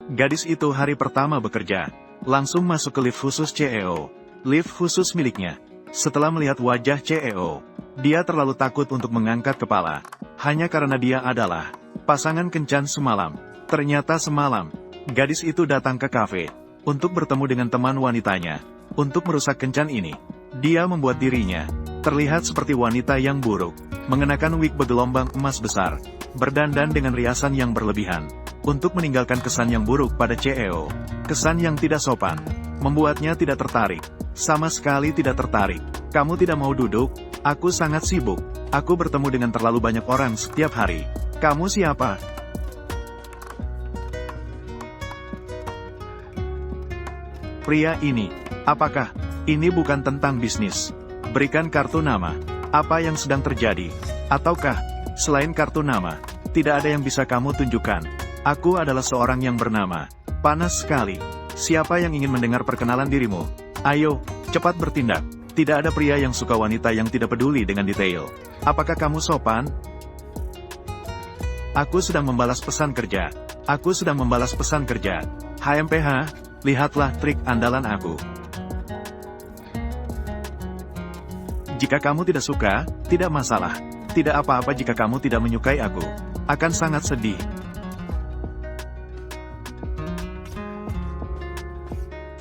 Gadis itu hari pertama bekerja, langsung masuk ke lift khusus CEO. Lift khusus miliknya. Setelah melihat wajah CEO, dia terlalu takut untuk mengangkat kepala. Hanya karena dia adalah pasangan kencan semalam. Ternyata semalam, gadis itu datang ke kafe untuk bertemu dengan teman wanitanya. Untuk merusak kencan ini, dia membuat dirinya terlihat seperti wanita yang buruk, mengenakan wig bergelombang emas besar, berdandan dengan riasan yang berlebihan, untuk meninggalkan kesan yang buruk pada CEO. Kesan yang tidak sopan, membuatnya tidak tertarik. Sama sekali tidak tertarik. Kamu tidak mau duduk? Aku sangat sibuk. Aku bertemu dengan terlalu banyak orang setiap hari. Kamu siapa? Pria ini. Apakah ini bukan tentang bisnis? Berikan kartu nama. Apa yang sedang terjadi? Ataukah, selain kartu nama, tidak ada yang bisa kamu tunjukkan? Aku adalah seorang yang bernama Panas sekali. Siapa yang ingin mendengar perkenalan dirimu? Ayo, cepat bertindak. Tidak ada pria yang suka wanita yang tidak peduli dengan detail. Apakah kamu sopan? Aku sedang membalas pesan kerja. Aku sedang membalas pesan kerja. HMPH, lihatlah trik andalan aku. Jika kamu tidak suka, tidak masalah. Tidak apa-apa jika kamu tidak menyukai aku. Akan sangat sedih.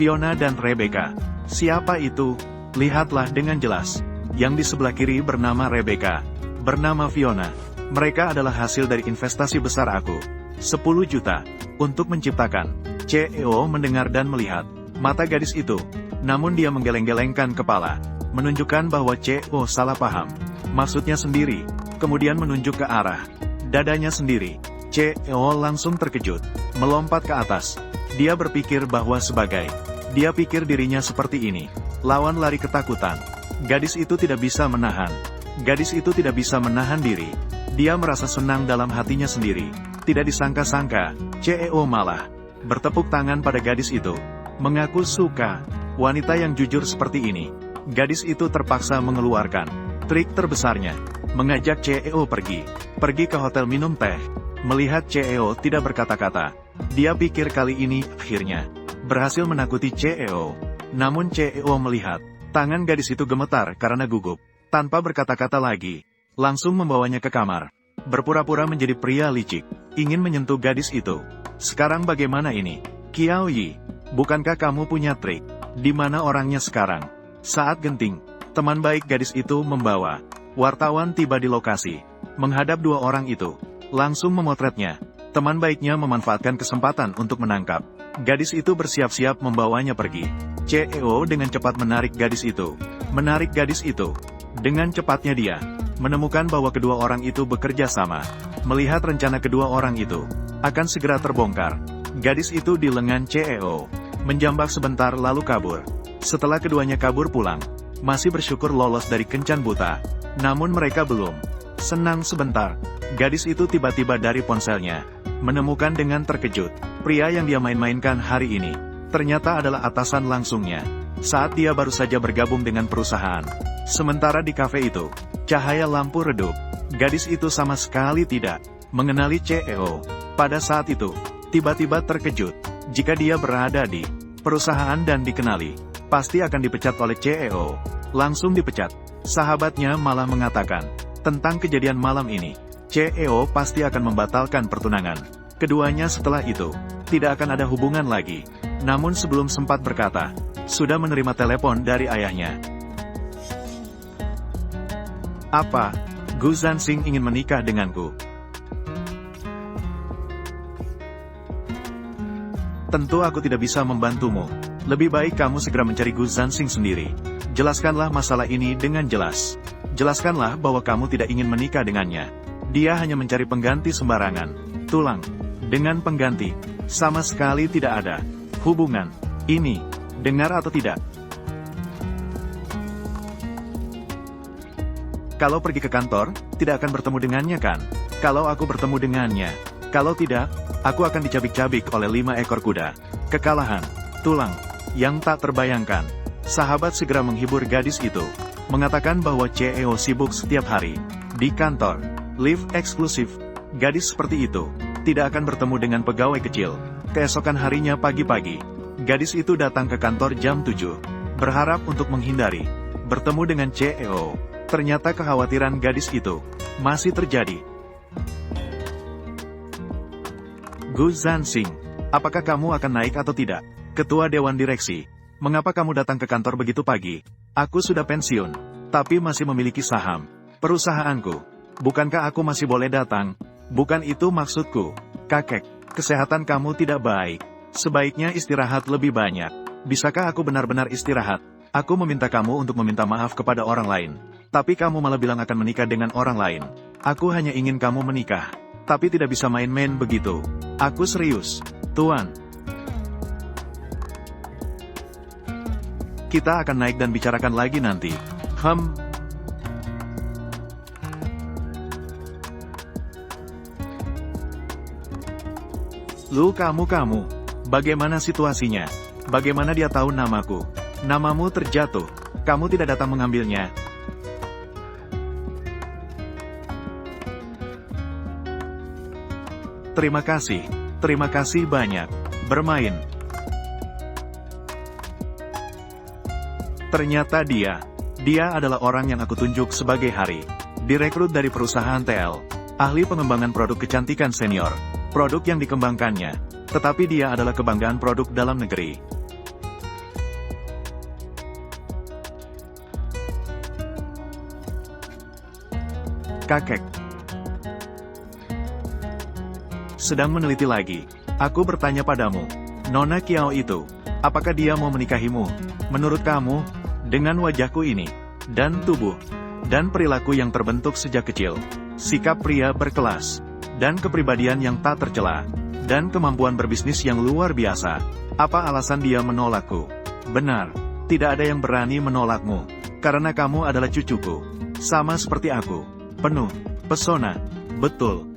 Fiona dan Rebecca. Siapa itu? Lihatlah dengan jelas. Yang di sebelah kiri bernama Rebecca. Bernama Fiona. Mereka adalah hasil dari investasi besar aku. 10 juta. Untuk menciptakan. CEO mendengar dan melihat mata gadis itu. Namun dia menggeleng-gelengkan kepala. Menunjukkan bahwa CEO salah paham. Maksudnya sendiri. Kemudian menunjuk ke arah dadanya sendiri. CEO langsung terkejut. Melompat ke atas. Dia berpikir bahwa dia pikir dirinya seperti ini. Lawan lari ketakutan. Gadis itu tidak bisa menahan. Gadis itu tidak bisa menahan diri. Dia merasa senang dalam hatinya sendiri. Tidak disangka-sangka, CEO malah bertepuk tangan pada gadis itu. Mengaku suka wanita yang jujur seperti ini. Gadis itu terpaksa mengeluarkan trik terbesarnya. Mengajak CEO pergi ke hotel minum teh. Melihat CEO tidak berkata-kata, dia pikir kali ini, akhirnya, berhasil menakuti CEO. Namun CEO melihat, tangan gadis itu gemetar karena gugup. Tanpa berkata-kata lagi, langsung membawanya ke kamar. Berpura-pura menjadi pria licik, ingin menyentuh gadis itu. Sekarang bagaimana ini? Qiao Yi, bukankah kamu punya trik? Di mana orangnya sekarang? Saat genting, teman baik gadis itu membawa wartawan tiba di lokasi. Menghadap dua orang itu, langsung memotretnya. Teman baiknya memanfaatkan kesempatan untuk menangkap. Gadis itu bersiap-siap membawanya pergi. CEO dengan cepat menarik gadis itu. Dengan cepatnya dia menemukan bahwa kedua orang itu bekerja sama. Melihat rencana kedua orang itu akan segera terbongkar. Gadis itu di lengan CEO. Menjambak sebentar lalu kabur. Setelah keduanya kabur pulang, masih bersyukur lolos dari kencan buta. Namun mereka belum senang sebentar. Gadis itu tiba-tiba dari ponselnya. Menemukan dengan terkejut, pria yang dia main-mainkan hari ini, ternyata adalah atasan langsungnya. Saat dia baru saja bergabung dengan perusahaan. Sementara di kafe itu, cahaya lampu redup. Gadis itu sama sekali tidak mengenali CEO. Pada saat itu, tiba-tiba terkejut. Jika dia berada di perusahaan dan dikenali, pasti akan dipecat oleh CEO. Langsung dipecat. Sahabatnya malah mengatakan, tentang kejadian malam ini, CEO pasti akan membatalkan pertunangan keduanya setelah itu. Tidak akan ada hubungan lagi. Namun sebelum sempat berkata, sudah menerima telepon dari ayahnya. Apa? Gu Zanxing ingin menikah denganku? Tentu aku tidak bisa membantumu. Lebih baik kamu segera mencari Gu Zanxing sendiri. Jelaskanlah masalah ini dengan jelas. Jelaskanlah bahwa kamu tidak ingin menikah dengannya. Dia hanya mencari pengganti sembarangan. Tulang. Dengan pengganti. Sama sekali tidak ada hubungan. Ini. Dengar atau tidak? Kalau pergi ke kantor, tidak akan bertemu dengannya kan? Kalau aku bertemu dengannya. Kalau tidak, aku akan dicabik-cabik oleh 5 ekor kuda. Kekalahan. Tulang. Yang tak terbayangkan. Sahabat segera menghibur gadis itu. Mengatakan bahwa CEO sibuk setiap hari. Di kantor. Lift eksklusif. Gadis seperti itu tidak akan bertemu dengan pegawai kecil. Keesokan harinya pagi-pagi, gadis itu datang ke kantor jam 7, berharap untuk menghindari bertemu dengan CEO. Ternyata kekhawatiran gadis itu masih terjadi. Gu Zhanxing, apakah kamu akan naik atau tidak? Ketua Dewan Direksi, mengapa kamu datang ke kantor begitu pagi? Aku sudah pensiun, tapi masih memiliki saham perusahaanku. Bukankah aku masih boleh datang? Bukan itu maksudku, kakek. Kesehatan kamu tidak baik. Sebaiknya istirahat lebih banyak. Bisakah aku benar-benar istirahat? Aku meminta kamu untuk meminta maaf kepada orang lain. Tapi kamu malah bilang akan menikah dengan orang lain. Aku hanya ingin kamu menikah. Tapi tidak bisa main-main begitu. Aku serius, Tuan. Kita akan naik dan bicarakan lagi nanti. Lu kamu, bagaimana situasinya? Bagaimana dia tahu namaku? Namamu terjatuh. Kamu tidak datang mengambilnya. Terima kasih banyak. Bermain. Ternyata dia adalah orang yang aku tunjuk sebagai Hari. Direkrut dari perusahaan TL. Ahli pengembangan produk kecantikan senior. Produk yang dikembangkannya, tetapi dia adalah kebanggaan produk dalam negeri. Kakek sedang meneliti lagi. Aku bertanya padamu, Nona Kiao itu, apakah dia mau menikahimu? Menurut kamu, dengan wajahku ini, dan tubuh, dan perilaku yang terbentuk sejak kecil, sikap pria berkelas, dan kepribadian yang tak tercela, dan kemampuan berbisnis yang luar biasa, apa alasan dia menolakku? Benar, tidak ada yang berani menolakmu, karena kamu adalah cucuku, sama seperti aku, penuh pesona, betul.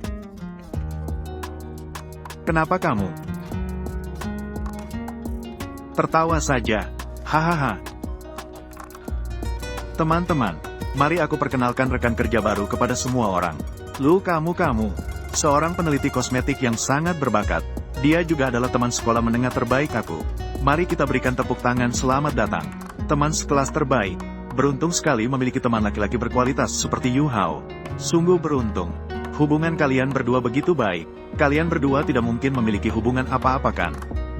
Kenapa kamu tertawa saja? Hahaha. Teman-teman, mari aku perkenalkan rekan kerja baru kepada semua orang. Lu kamu, seorang peneliti kosmetik yang sangat berbakat. Dia juga adalah teman sekolah menengah terbaik aku. Mari kita berikan tepuk tangan selamat datang. Teman sekelas terbaik. Beruntung sekali memiliki teman laki-laki berkualitas seperti Yu Hao. Sungguh beruntung. Hubungan kalian berdua begitu baik. Kalian berdua tidak mungkin memiliki hubungan apa-apa kan?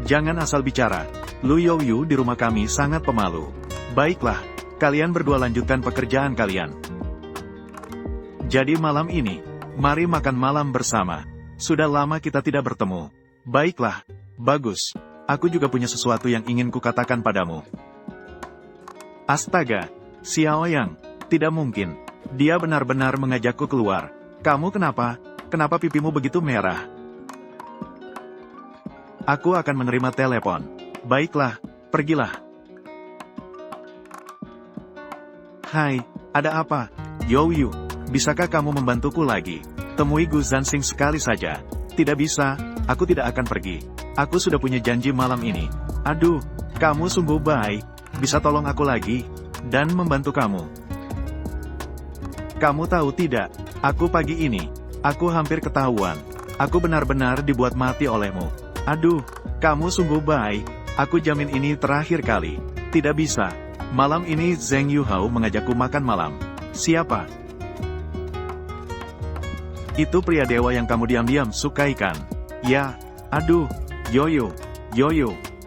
Jangan asal bicara. Lu Youyu di rumah kami sangat pemalu. Baiklah, kalian berdua lanjutkan pekerjaan kalian. Jadi malam ini, mari makan malam bersama. Sudah lama kita tidak bertemu. Baiklah, bagus. Aku juga punya sesuatu yang ingin kukatakan padamu. Astaga, Xiaoyang, tidak mungkin. Dia benar-benar mengajakku keluar. Kamu kenapa? Kenapa pipimu begitu merah? Aku akan menerima telepon. Baiklah, pergilah. Hai, ada apa? Youyu, bisakah kamu membantuku lagi? Temui Gu Zhanxing sekali saja. Tidak bisa, aku tidak akan pergi. Aku sudah punya janji malam ini. Aduh, kamu sungguh baik. Bisa tolong aku lagi? Dan membantu kamu. Kamu tahu tidak, aku pagi ini, aku hampir ketahuan. Aku benar-benar dibuat mati olehmu. Aduh, kamu sungguh baik. Aku jamin ini terakhir kali. Tidak bisa. Malam ini Zheng Yuhao mengajakku makan malam. Siapa? Itu pria dewa yang kamu diam-diam sukai kan? Ya, aduh, Yoyo,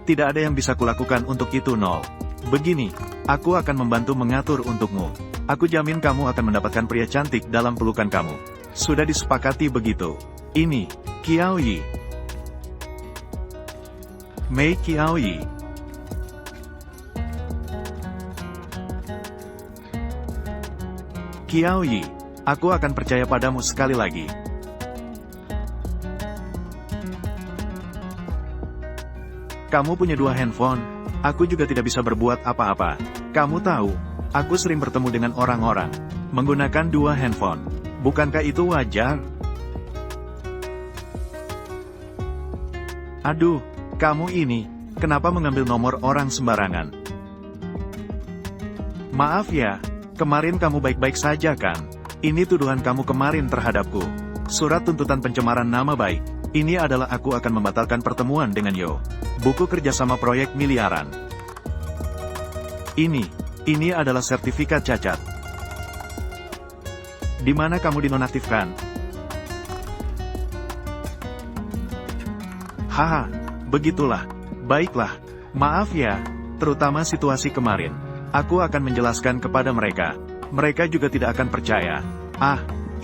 tidak ada yang bisa kulakukan untuk itu nol. Begini, aku akan membantu mengatur untukmu. Aku jamin kamu akan mendapatkan pria cantik dalam pelukan kamu. Sudah disepakati begitu. Ini, Qiaoyi. Mei Qiaoyi. Qiaoyi, aku akan percaya padamu sekali lagi. Kamu punya 2 handphone, aku juga tidak bisa berbuat apa-apa. Kamu tahu, aku sering bertemu dengan orang-orang menggunakan 2 handphone. Bukankah itu wajar? Aduh, kamu ini, kenapa mengambil nomor orang sembarangan? Maaf ya, kemarin kamu baik-baik saja kan? Ini tuduhan kamu kemarin terhadapku. Surat tuntutan pencemaran nama baik. Ini adalah aku akan membatalkan pertemuan dengan Yo. Buku kerjasama proyek miliaran. Ini adalah sertifikat cacat. Di mana kamu dinonaktifkan? Haha, begitulah. Baiklah, maaf ya, terutama situasi kemarin. Aku akan menjelaskan kepada mereka. Mereka juga tidak akan percaya.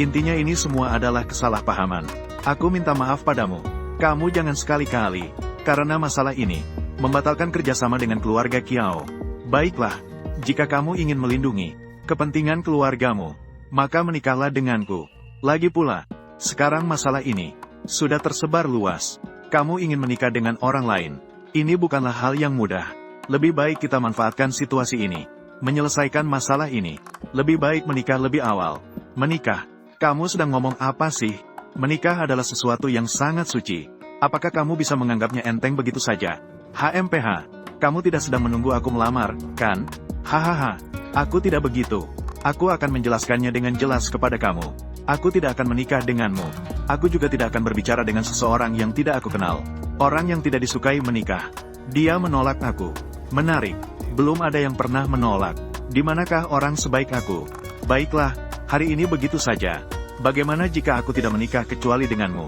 Intinya ini semua adalah kesalahpahaman. Aku minta maaf padamu. Kamu jangan sekali-kali, karena masalah ini, membatalkan kerjasama dengan keluarga Kiao. Baiklah, jika kamu ingin melindungi kepentingan keluargamu, maka menikahlah denganku. Lagi pula, sekarang masalah ini sudah tersebar luas. Kamu ingin menikah dengan orang lain. Ini bukanlah hal yang mudah. Lebih baik kita manfaatkan situasi ini. Menyelesaikan masalah ini. Lebih baik menikah lebih awal. Menikah? Kamu sedang ngomong apa sih? Menikah adalah sesuatu yang sangat suci. Apakah kamu bisa menganggapnya enteng begitu saja? HMPH, kamu tidak sedang menunggu aku melamar, kan? Hahaha, aku tidak begitu. Aku akan menjelaskannya dengan jelas kepada kamu. Aku tidak akan menikah denganmu. Aku juga tidak akan berbicara dengan seseorang yang tidak aku kenal. Orang yang tidak disukai menikah. Dia menolak aku. Menarik. Belum ada yang pernah menolak. Di manakah orang sebaik aku? Baiklah, hari ini begitu saja. Bagaimana jika aku tidak menikah kecuali denganmu?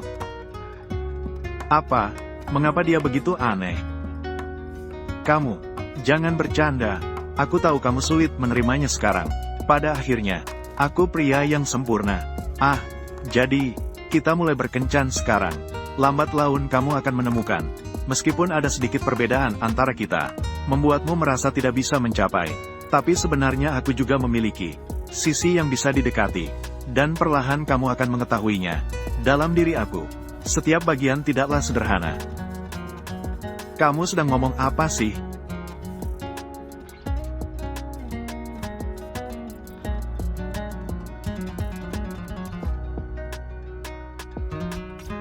Apa? Mengapa dia begitu aneh? Kamu, jangan bercanda. Aku tahu kamu sulit menerimanya sekarang. Pada akhirnya, aku pria yang sempurna. Jadi, kita mulai berkencan sekarang. Lambat laun kamu akan menemukan. Meskipun ada sedikit perbedaan antara kita, membuatmu merasa tidak bisa mencapai. Tapi sebenarnya aku juga memiliki sisi yang bisa didekati. Dan perlahan kamu akan mengetahuinya. Dalam diri aku, setiap bagian tidaklah sederhana. Kamu sedang ngomong apa sih?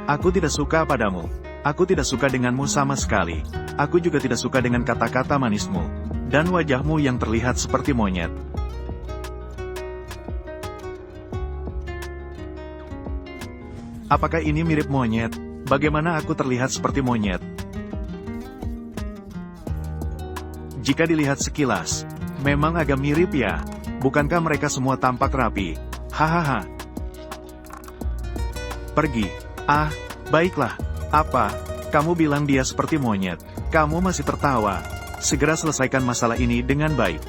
Aku tidak suka padamu. Aku tidak suka denganmu sama sekali. Aku juga tidak suka dengan kata-kata manismu. Dan wajahmu yang terlihat seperti monyet. Apakah ini mirip monyet? Bagaimana aku terlihat seperti monyet? Jika dilihat sekilas, memang agak mirip ya. Bukankah mereka semua tampak rapi? Hahaha. Pergi. Baiklah. Apa? Kamu bilang dia seperti monyet. Kamu masih tertawa. Segera selesaikan masalah ini dengan baik.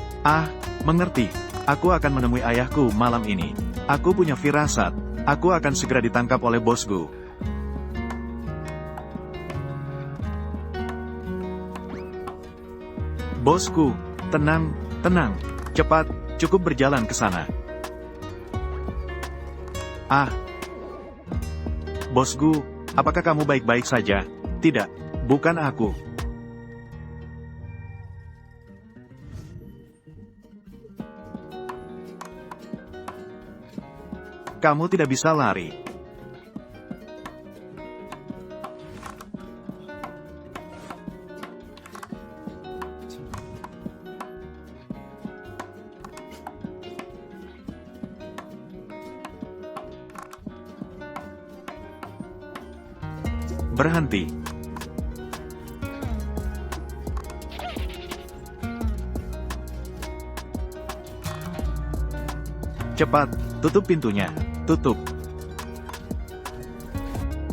Mengerti. Aku akan menemui ayahku malam ini. Aku punya firasat. Aku akan segera ditangkap oleh bosku. Bosku, tenang. Cepat, cukup berjalan ke sana. Bosku, apakah kamu baik-baik saja? Tidak, bukan aku. Kamu tidak bisa lari. Berhenti. Cepat, tutup pintunya. Tutup.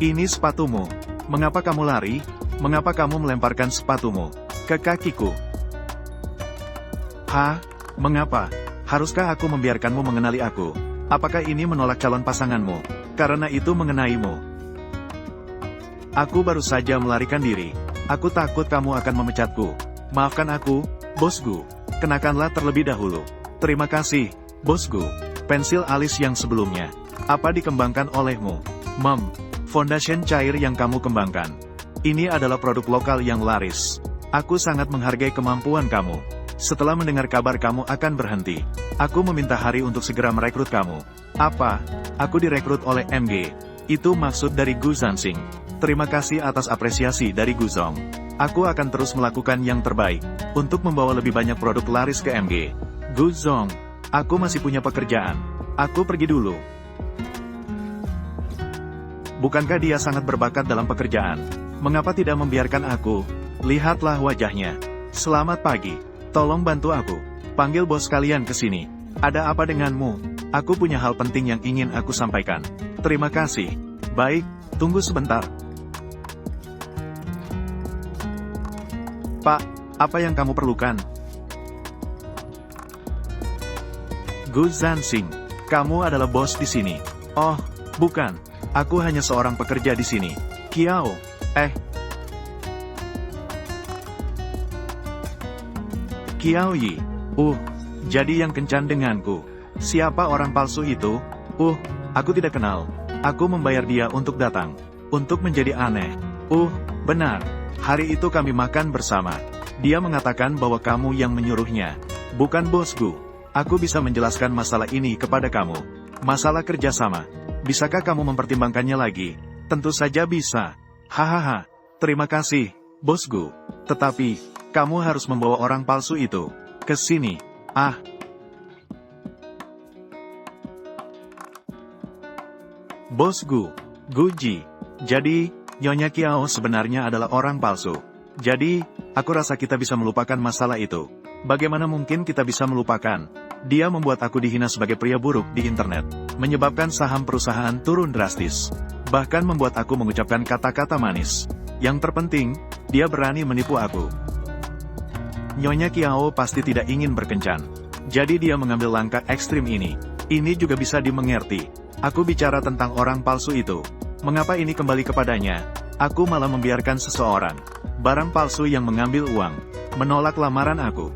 Ini sepatumu. Mengapa kamu lari? Mengapa kamu melemparkan sepatumu ke kakiku? Mengapa? Haruskah aku membiarkanmu mengenali aku? Apakah ini menolak calon pasanganmu? Karena itu mengenaimu. Aku baru saja melarikan diri. Aku takut kamu akan memecatku. Maafkan aku, bosku. Kenakanlah terlebih dahulu. Terima kasih, bosku. Pensil alis yang sebelumnya. Apa dikembangkan olehmu? Foundation cair yang kamu kembangkan. Ini adalah produk lokal yang laris. Aku sangat menghargai kemampuan kamu. Setelah mendengar kabar kamu akan berhenti, aku meminta Hari untuk segera merekrut kamu. Apa? Aku direkrut oleh MG. Itu maksud dari Gu Zansing. Terima kasih atas apresiasi dari Guzong. Aku akan terus melakukan yang terbaik untuk membawa lebih banyak produk laris ke MG. Guzong, aku masih punya pekerjaan. Aku pergi dulu. Bukankah dia sangat berbakat dalam pekerjaan? Mengapa tidak membiarkan aku? Lihatlah wajahnya. Selamat pagi. Tolong bantu aku. Panggil bos kalian ke sini. Ada apa denganmu? Aku punya hal penting yang ingin aku sampaikan. Terima kasih. Baik, tunggu sebentar. Pak, apa yang kamu perlukan? Gu Zhansing, kamu adalah bos di sini. Oh, bukan. Aku hanya seorang pekerja di sini. Kiao, Kiao Yi. Jadi yang kencan denganku. Siapa orang palsu itu? Aku tidak kenal. Aku membayar dia untuk datang. Untuk menjadi aneh. Benar. Hari itu kami makan bersama. Dia mengatakan bahwa kamu yang menyuruhnya. Bukan bosku. Aku bisa menjelaskan masalah ini kepada kamu. Masalah kerjasama. Bisakah kamu mempertimbangkannya lagi? Tentu saja bisa. Hahaha. Terima kasih, bosku. Tetapi, kamu harus membawa orang palsu itu ke sini. Bosku, Guji. Jadi, Nyonya Kiao sebenarnya adalah orang palsu. Jadi, aku rasa kita bisa melupakan masalah itu. Bagaimana mungkin kita bisa melupakan? Dia membuat aku dihina sebagai pria buruk di internet, menyebabkan saham perusahaan turun drastis, bahkan membuat aku mengucapkan kata-kata manis. Yang terpenting, dia berani menipu aku. Nyonya Kiao pasti tidak ingin berkencan. Jadi dia mengambil langkah ekstrim ini. Ini juga bisa dimengerti. Aku bicara tentang orang palsu itu. Mengapa ini kembali kepadanya? Aku malah membiarkan seseorang, barang palsu yang mengambil uang, menolak lamaran aku.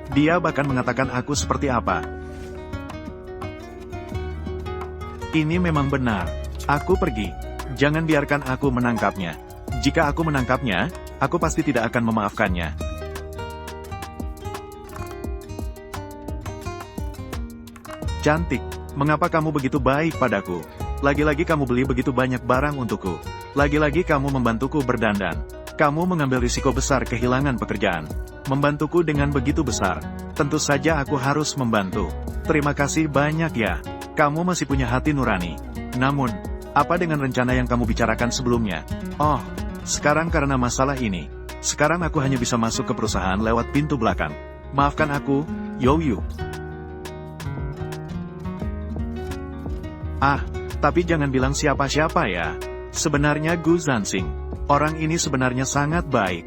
Dia bahkan mengatakan aku seperti apa. Ini memang benar. Aku pergi. Jangan biarkan aku menangkapnya. Jika aku menangkapnya, aku pasti tidak akan memaafkannya. Cantik, mengapa kamu begitu baik padaku? Lagi-lagi kamu beli begitu banyak barang untukku. Lagi-lagi kamu membantuku berdandan. Kamu mengambil risiko besar kehilangan pekerjaan. Membantuku dengan begitu besar. Tentu saja aku harus membantu. Terima kasih banyak ya. Kamu masih punya hati nurani. Namun, apa dengan rencana yang kamu bicarakan sebelumnya? Sekarang karena masalah ini. Sekarang aku hanya bisa masuk ke perusahaan lewat pintu belakang. Maafkan aku, Youyu. Tapi jangan bilang siapa-siapa ya. Sebenarnya Gu Zhansing. Orang ini sebenarnya sangat baik.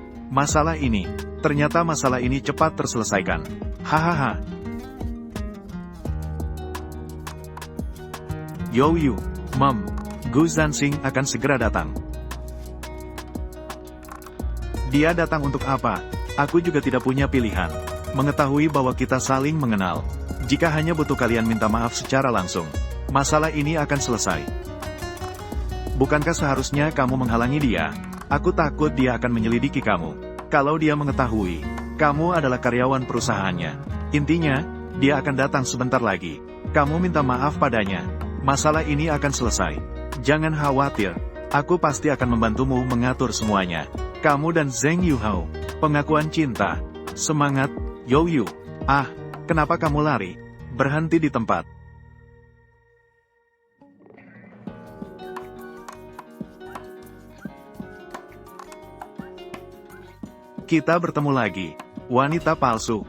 Ternyata masalah ini cepat terselesaikan. Hahaha. Youyu, Mom, Gu Zhansing akan segera datang. Dia datang untuk apa? Aku juga tidak punya pilihan. Mengetahui bahwa kita saling mengenal. Jika hanya butuh kalian minta maaf secara langsung, masalah ini akan selesai. Bukankah seharusnya kamu menghalangi dia? Aku takut dia akan menyelidiki kamu. Kalau dia mengetahui, kamu adalah karyawan perusahaannya. Intinya, dia akan datang sebentar lagi. Kamu minta maaf padanya. Masalah ini akan selesai. Jangan khawatir. Aku pasti akan membantumu mengatur semuanya. Kamu dan Zheng Yuhao. Pengakuan cinta. Semangat, Youyu. Kenapa kamu lari? Berhenti di tempat. Kita bertemu lagi. Wanita palsu.